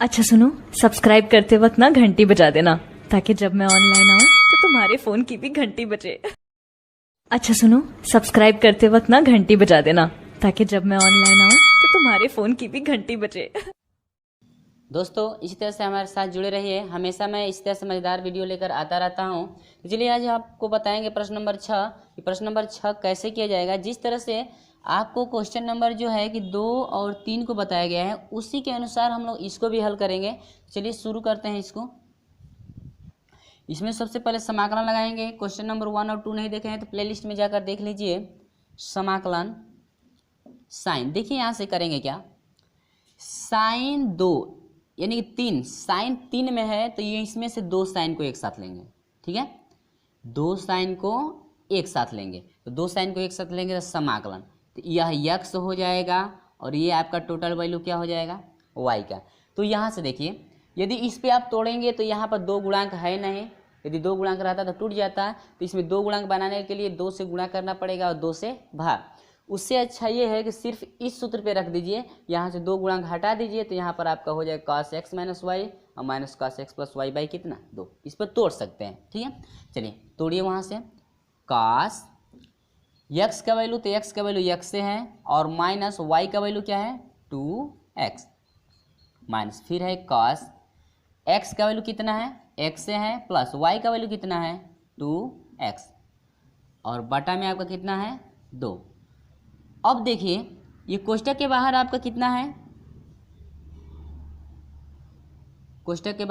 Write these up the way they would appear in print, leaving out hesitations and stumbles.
अच्छा सुनो, सब्सक्राइब करते वक्त ना घंटी बजा देना ताकि जब मैं ऑनलाइन आऊँ तो तुम्हारे फोन की भी घंटी बजे। अच्छा सुनो, सब्सक्राइब करते वक्त ना घंटी बजा देना ताकि जब मैं ऑनलाइन आऊँ तो तुम्हारे फोन की भी घंटी बजे। दोस्तों इसी तरह से हमारे साथ जुड़े रहिए। हमेशा मैं इसी तरह से मज़ेदार वीडियो लेकर आता रहता हूं। तो चलिए आज आपको बताएंगे प्रश्न नंबर 6 कि प्रश्न नंबर 6 कैसे किया जाएगा। जिस तरह से आपको क्वेश्चन नंबर जो है कि 2 और 3 को बताया गया है उसी के अनुसार हम लोग इसको भी हल करेंगे। चलिए शुरू करते हैं इसको। इसमें सबसे पहले समाकलन लगाएंगे। क्वेश्चन नंबर 1 और 2 नहीं देखे हैं तो प्लेलिस्ट में जाकर देख लीजिए। समाकलन साइन, देखिए यहाँ से करेंगे क्या, साइन 2 यानी कि 3, साइन 3 में है तो ये इसमें से 2 साइन को एक साथ लेंगे। ठीक है, 2 साइन को एक साथ लेंगे तो 2 साइन को एक साथ लेंगे तो समाकलन, तो यह यक्स हो जाएगा और ये आपका टोटल वैल्यू क्या हो जाएगा, वाई का। तो यहाँ से देखिए यदि इस पे आप तोड़ेंगे तो यहाँ पर 2 गुणांक है नहीं, यदि 2 गुणांक रहता तो टूट जाता, तो इसमें 2 गुणांक बनाने के लिए 2 से गुणा करना पड़ेगा और 2 से भाग। उससे अच्छा ये है कि सिर्फ इस सूत्र पे रख दीजिए, यहाँ से 2 गुणांक हटा दीजिए तो यहाँ पर आपका हो जाएगा cos x माइनस वाई और minus cos x plus y by कितना 2। इस पर तोड़ सकते हैं। ठीक है, चलिए तोड़िए वहाँ से। cos x का वैल्यू, तो x का वैल्यू x से है और माइनस y का वैल्यू क्या है 2x, माइनस फिर है cos x का वैल्यू कितना है x से है प्लस y का वैल्यू कितना है 2x और बटा में आपका कितना है 2। अब देखिए ये कोष्टक के बाहर आपका कितना है, कोष्टक के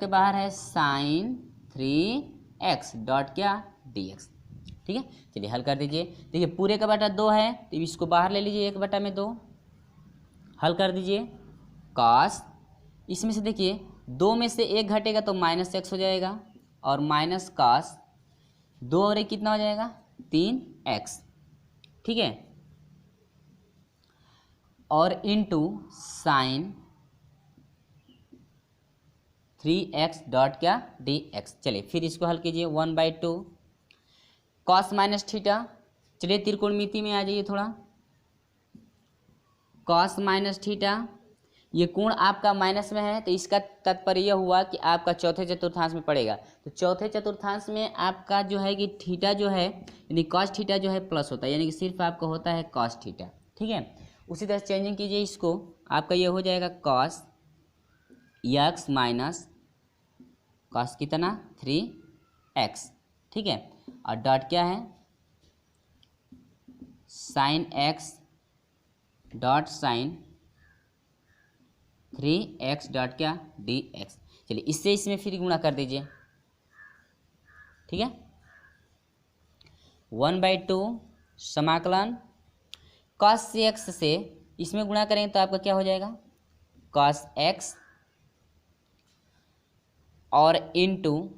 बाहर है साइन 3x डॉट क्या dx। ठीक है, चलिए हल कर दीजिए। देखिए पूरे का बटा 2 है तो इसको बाहर ले लीजिए, 1 बटा में 2 हल कर दीजिए। cos, इसमें से देखिए 2 में से 1 घटेगा तो माइनस x हो जाएगा और माइनस cos 2 और 1 कितना हो जाएगा 3x। ठीक है, और इंटू साइन 3x डॉट क्या dx। चलिए फिर इसको हल कीजिए 1/2 cos माइनस थीटा। चलिए त्रिकोणमिति में आ जाइए थोड़ा। cos माइनस थीटा, ये कोण आपका माइनस में है तो इसका तात्पर्य यह हुआ कि आपका चौथे चतुर्थांश में पड़ेगा। तो चौथे चतुर्थांश में आपका जो है कि थीटा जो है यानी cos थीटा जो है प्लस होता है, यानी कि सिर्फ आपका होता है cos थीटा। ठीक है, उसी तरह चेंजिंग कीजिए इसको, आपका ये हो जाएगा cos x माइनस cos कितना 3x। ठीक है, और डॉट क्या है sine x dot sine 3x dot क्या dx। चलिए इससे इसमें फिर गुणा कर दीजिए। ठीक है, 1/2 समाकलन cos x से इसमें गुणा करेंगे तो आपका क्या हो जाएगा cos x और इंटू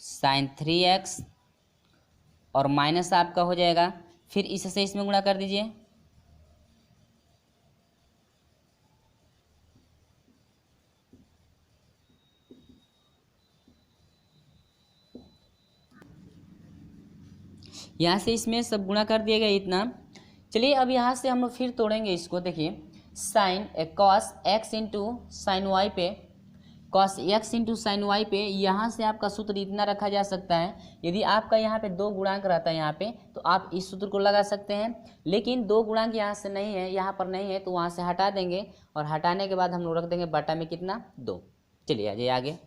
साइन 3x और माइनस आपका हो जाएगा, फिर इससे इसमें गुणा कर दीजिए। यहाँ से इसमें सब गुणा कर दिया गया इतना। चलिए अब यहाँ से हम लोग फिर तोड़ेंगे इसको। देखिए sine cos x into sine y पे, cos x into sine y पे यहाँ से आपका सूत्र इतना रखा जा सकता है। यदि आपका यहाँ पे 2 गुणांक रहता है यहाँ पे तो आप इस सूत्र को लगा सकते हैं, लेकिन 2 गुणांक यहाँ से नहीं है, यहाँ पर नहीं है तो वहाँ से हटा देंगे और हटाने के बाद हम लोग रख देंगे बटा में कितना 2। चलिए आ जाइए आगे।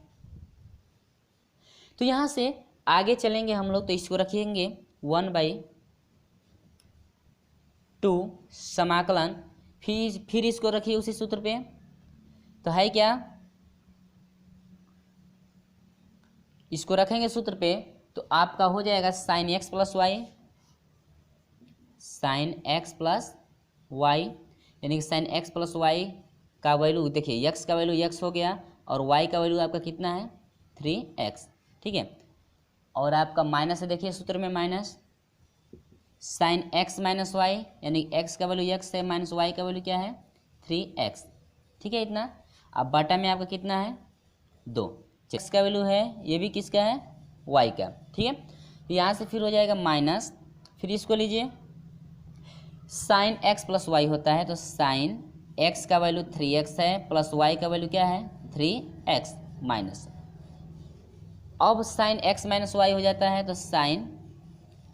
तो यहाँ से आगे चलेंगे हम लोग तो इसको रखेंगे 1/2 समाकलन, फिर इसको रखिए उसी सूत्र पे, तो है क्या इसको रखेंगे सूत्र पे तो आपका हो जाएगा sine x plus y, sine x plus y यानी कि साइन x प्लस वाई का वैल्यू देखिए x का वैल्यू x हो गया और y का वैल्यू आपका कितना है 3x। ठीक है, और आपका माइनस है, देखिए सूत्र में minus sine x minus y यानी x का वैल्यू x है माइनस y का वैल्यू क्या है 3x। ठीक है इतना, अब बटा में आपका कितना है 2, x का वैल्यू है ये भी किसका है y का। ठीक है, तो यहाँ से फिर हो जाएगा माइनस, फिर इसको लीजिए साइन एक्स प्लस वाई होता है, तो साइन एक्स का वैल्यू 3x है प्लस वाई का वैल्यू क्या है 3x माइनस। अब साइन एक्स माइनस वाई हो जाता है, तो साइन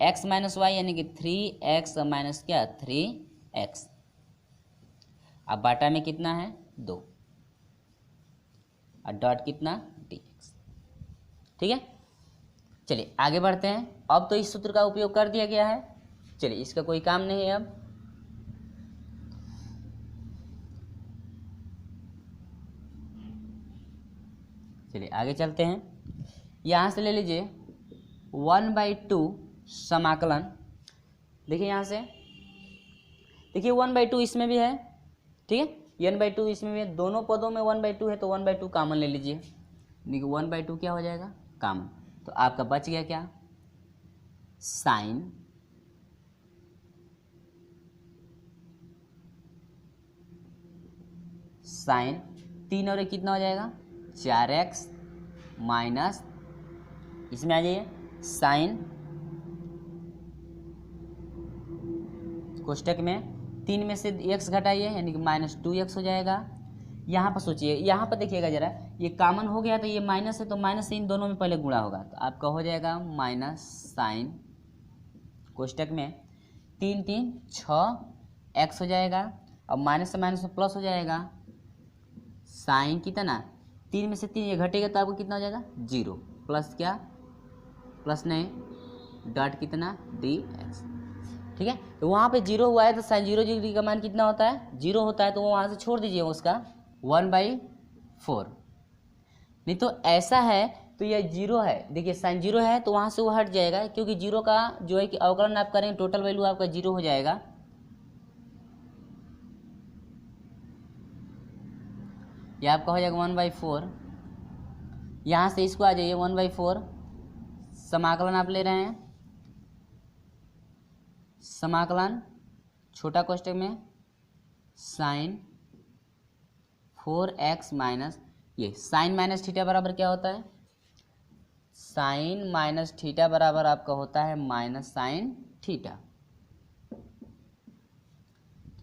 एक्स माइनस वाई यानी कि 3x माइनस क्या 3x। अब बाटा में कितना है 2 और डॉट कितना dx। ठीक है, चलिए आगे बढ़ते हैं। अब तो इस सूत्र का उपयोग कर दिया गया है, चलिए इसका कोई काम नहीं है। अब चलिए आगे चलते हैं। यहाँ से ले लीजिए 1/2 समाकलन। देखिए यहाँ से देखिए 1/2 इसमें भी है, ठीक है, n/2 इसमें भी है, दोनों पदों में 1/2 है, तो 1/2 कॉमन ले लीजिए। देखिए 1/2 क्या हो जाएगा कॉमन, तो आपका बच गया क्या साइन साइन 3 और 1 कितना हो जाएगा 4x माइनस, इसमें आ जाइए साइन कोष्टक में 3 में से x घटाइए यानी कि -2x हो जाएगा। यहाँ पर सोचिए, यहाँ पर देखिएगा जरा, ये कॉमन हो गया तो ये माइनस है, तो माइनस से इन दोनों में पहले गुणा होगा, तो आपका हो जाएगा माइनस साइन कोष्टक में 3 3 6x हो जाएगा। अब माइनस से माइनस में प्लस हो जाएगा, साइन कितना 3 में से 3 ये घटेगा तो आपको कितना हो जाएगा 0 प्लस क्या प्लस नहीं डॉट कितना dx। ठीक है, तो वहाँ पे 0 हुआ है तो साइन 0 डिग्री का मान कितना होता है 0 होता है, तो वो वहाँ से छोड़ दीजिए उसका 1/4। नहीं तो ऐसा है तो ये 0 है, देखिए साइन 0 है तो वहाँ से वो हट जाएगा, क्योंकि 0 का जो है कि अवकलन आप करेंगे टोटल वैल्यू आपका 0 हो जाएगा। ये आपका हो जाएगा 1/4। यहाँ से इसको आ जाइए 1/4 समाकलन आप ले रहे हैं, समाकलन छोटा कोष्टक में साइन 4x माइनस, ये साइन माइनस थीटा बराबर क्या होता है साइन माइनस थीटा बराबर आपका होता है माइनस साइन थीटा।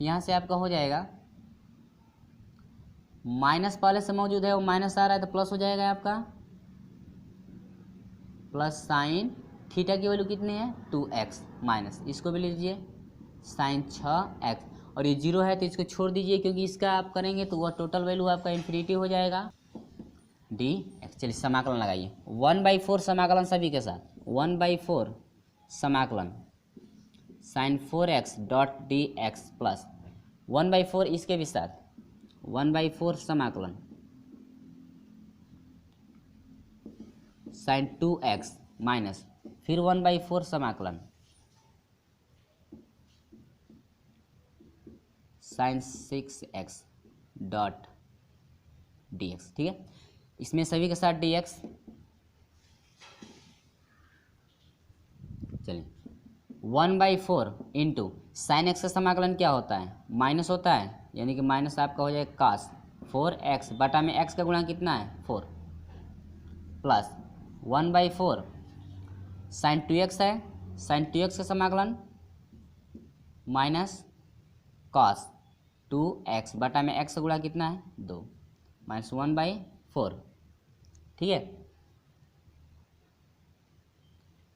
यहाँ से आपका हो जाएगा माइनस पहले से मौजूद है, वो माइनस आ रहा है तो प्लस हो जाएगा आपका प्लस साइन थीटा की वैल्यू कितनी है 2x माइनस, इसको भी लीजिए साइन 6x, और ये 0 है तो इसको छोड़ दीजिए, क्योंकि इसका आप करेंगे तो वह टोटल वैल्यू आपका इन्फिनिटी हो जाएगा dx। चलिए समाकलन लगाइए 1/4 समाकलन सभी के साथ 1/4 समाकलन sign 4x dot dx plus 1/4 इसके भी साथ 1/4 समाकलन साइन 2x माइनस फिर 1/4 समाकलन साइन 6x डॉट dx। ठीक है, इसमें सभी के साथ dx। चलिए 1/4 इंटू साइन एक्स का समाकलन क्या होता है माइनस होता है, यानी कि माइनस आपका हो जाएगा कास 4x बटा में x का गुणा कितना है 4 प्लस 1/4 साइन 2x है, साइन 2x का समाकलन माइनस कॉस 2x बटा में x का गुणा कितना है 2 माइनस 1/4। ठीक है,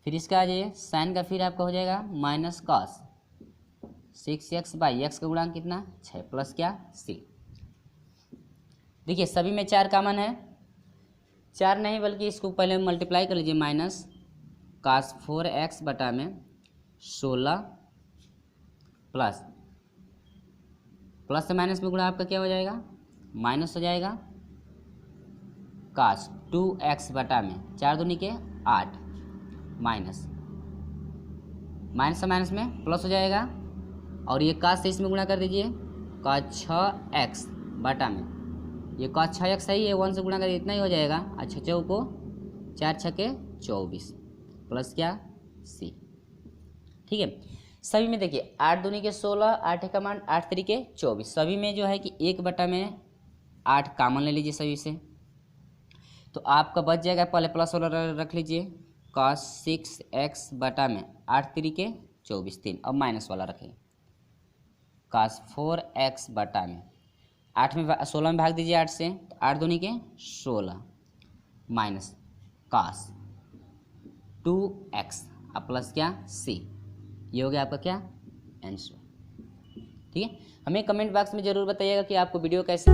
फिर इसका आ जाइए साइन का, फिर आपका हो जाएगा minus cos 6x by x का गुणांक कितना 6 प्लस क्या c। देखिए सभी में 4 कॉमन है, 4 नहीं बल्कि इसको पहले मल्टीप्लाई कर लीजिए माइनस कास 4x बटा में 16 प्लस प्लस से माइनस में गुणा आपका क्या हो जाएगा माइनस हो जाएगा कास 2x बटा में 4 दूनी के 8 माइनस माइनस से माइनस में प्लस हो जाएगा, और ये कास से इसमें गुणा कर दीजिए कास 6x बटा में, ये कास 6x सही है 1 से गुणा करिए इतना ही हो जाएगा, अच्छा चौको 4 छके 24 प्लस क्या c। ठीक है, सभी में देखिए 8 दूनी के 16 8 का मान 8 तरीके 24, सभी में जो है कि 1 बटा में 8 कॉमन ले लीजिए सभी से, तो आपका बच जाएगा, पहले प्लस वाला रख लीजिए cos 6x बटा में 8 तरीके 24 3, अब माइनस वाला रखें cos 4x बटा में 16 में भाग दीजिए 8 से, तो 8 दूनी के 16 माइनस cos 2x अब प्लस क्या c, ये हो गया आपका क्या आंसर। ठीक है, हमें कमेंट बॉक्स में ज़रूर बताइएगा कि आपको वीडियो कैसे